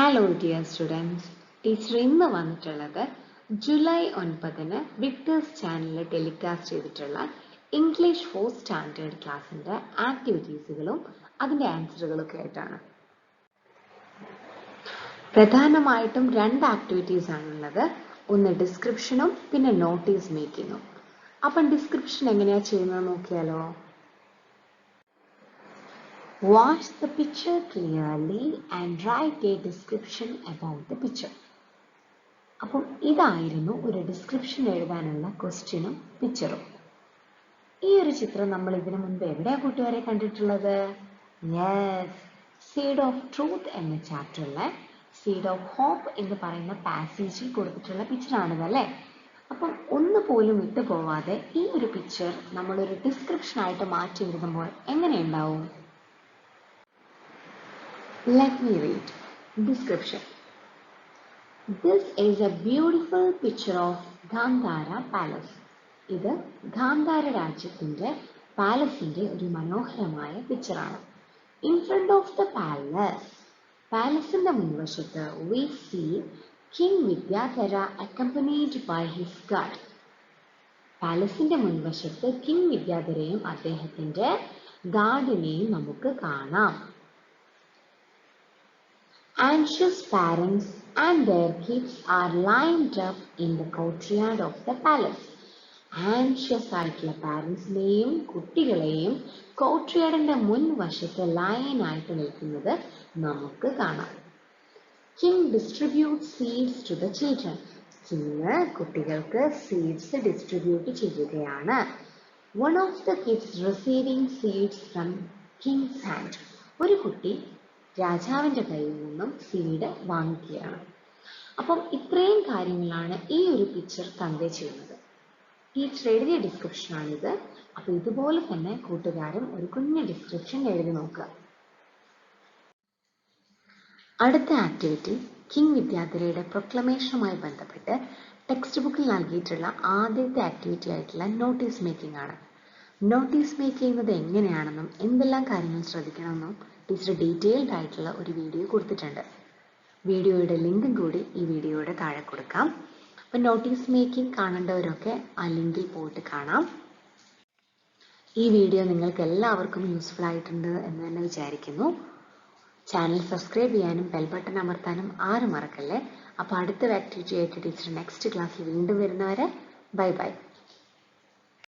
Hello dear students, teacher ഇന്ന് വന്നിട്ടുള്ളത് July 9-ന് Victers ചാനലിൽ ടെലികാസ്റ്റ് ചെയ്തിട്ടുള്ള ഇംഗ്ലീഷ് 4th സ്റ്റാൻഡേർഡ് ക്ലാസ്സിൻ്റെ ആക്ടിവിറ്റീസുകളും അതിൻ്റെ ആൻസറുകളൊക്കെ ആയിട്ടാണ്. പ്രധാനമായിട്ടും 2 ആക്ടിവിറ്റീസ് ആണുള്ളത്. ഒന്ന് ഡിസ്ക്രിപ്ഷനും പിന്നെ നോട്ടീസ് മേക്കിങ്ങും. അപ്പം ഡിസ്ക്രിപ്ഷൻ എങ്ങനെയാണ് ചെയ്യുന്നത് നോക്കിയാലോ. Watch the picture clearly and write a description about the picture. അപ്പം ഇതായിരുന്നു ഒരു ഡിസ്ക്രിപ്ഷൻ എഴുതാനുള്ള ക്വസ്റ്റ്യനും പിക്ചറും. ഈ ഒരു ചിത്രം നമ്മൾ ഇതിനു മുൻപ് എവിടെയാണ് കൂട്ടുകാരെ കണ്ടിട്ടുള്ളത്? യെസ്, സീഡ് ഓഫ് ട്രൂത്ത് എന്ന ചാപ്റ്ററിലെ സീഡ് ഓഫ് ഹോപ്പ് എന്ന് പറയുന്ന പാസേജിൽ കൊടുത്തിട്ടുള്ള പിക്ചറാണിതല്ലേ. അപ്പം ഒന്ന് പോലും വിട്ടു പോവാതെ ഈ ഒരു പിക്ചർ നമ്മളൊരു ഡിസ്ക്രിപ്ഷനായിട്ട് മാറ്റി എഴുതുമ്പോൾ എങ്ങനെയുണ്ടാവും? Let me read. Description. This is a beautiful picture of Gandhara Palace. ഇത് ഗാന്ധാര രാജ്യത്തിന്റെ പാലസിന്റെ ഒരു മനോഹരമായ പിക്ചറാണ്. In front of the palace, പാലസിന്റെ മുൻവശത്ത് we see King Vidyadhara accompanied by his guard. പാലസിന്റെ മുൻവശത്ത് കിങ് വിദ്യാധരയും അദ്ദേഹത്തിന്റെ ഗാർഡിനെയും നമുക്ക് കാണാം. Anxious parents and their kids are lined up in the courtyard of the palace. Anxious ആയിട്ടുള്ള പാരൻസിനെയും കുട്ടികളെയും കോർട്ട്യാർഡിന്റെ മുൻവശത്ത് ലൈനായിട്ട് നിൽക്കുന്നത് നമുക്ക് കാണാം. King distributes seeds to the children. King കുട്ടികൾക്ക് സീഡ്സ് ഡിസ്ട്രിബ്യൂട്ട് ചെയ്യുകയാണ്. One of the kids receiving seeds from King's hand. ഒരു കുട്ടി രാജാവിന്റെ കയ്യിൽ നിന്നും സീഡ് വാങ്ങിക്കുകയാണ്. അപ്പം ഇത്രയും കാര്യങ്ങളാണ് ഈ ഒരു പിക്ചർ കൺവേ ചെയ്യുന്നത്. ടീച്ചർ എഴുതിയ ഡിസ്ക്രിപ്ഷനാണിത്. അപ്പം ഇതുപോലെ തന്നെ കൂട്ടുകാരും ഒരു കുഞ്ഞു ഡിസ്ക്രിപ്ഷൻ എഴുതി നോക്കുക. അടുത്ത ആക്ടിവിറ്റി കിങ് വിദ്യാധരയുടെ പ്രൊക്ലമേഷനുമായി ബന്ധപ്പെട്ട് ടെക്സ്റ്റ് ബുക്കിൽ നൽകിയിട്ടുള്ള ആദ്യത്തെ ആക്ടിവിറ്റി ആയിട്ടുള്ള നോട്ടീസ് മേക്കിംഗ് ആണ്. നോട്ടീസ് മേക്ക് ചെയ്യുന്നത് എങ്ങനെയാണെന്നും എന്തെല്ലാം കാര്യങ്ങൾ ശ്രദ്ധിക്കണമെന്നും ടീച്ചർ ഡീറ്റെയിൽഡ് ആയിട്ടുള്ള ഒരു വീഡിയോ കൊടുത്തിട്ടുണ്ട്. വീഡിയോയുടെ ലിങ്കും കൂടി ഈ വീഡിയോയുടെ താഴെ കൊടുക്കാം. അപ്പം നോട്ടീസ് മേക്കിംഗ് കാണേണ്ടവരൊക്കെ ആ ലിങ്കിൽ പോയിട്ട് കാണാം. ഈ വീഡിയോ നിങ്ങൾക്ക് എല്ലാവർക്കും യൂസ്ഫുൾ ആയിട്ടുണ്ട് എന്ന് തന്നെ വിചാരിക്കുന്നു. ചാനൽ സബ്സ്ക്രൈബ് ചെയ്യാനും ബെൽ ബട്ടൺ അമർത്താനും ആരും മറക്കല്ലേ. അപ്പോൾ അടുത്ത ആക്ടിവിറ്റി ആയിട്ട് ടീച്ചർ നെക്സ്റ്റ് ക്ലാസ്സിൽ വീണ്ടും വരുന്നവരെ ബൈ ബൈ.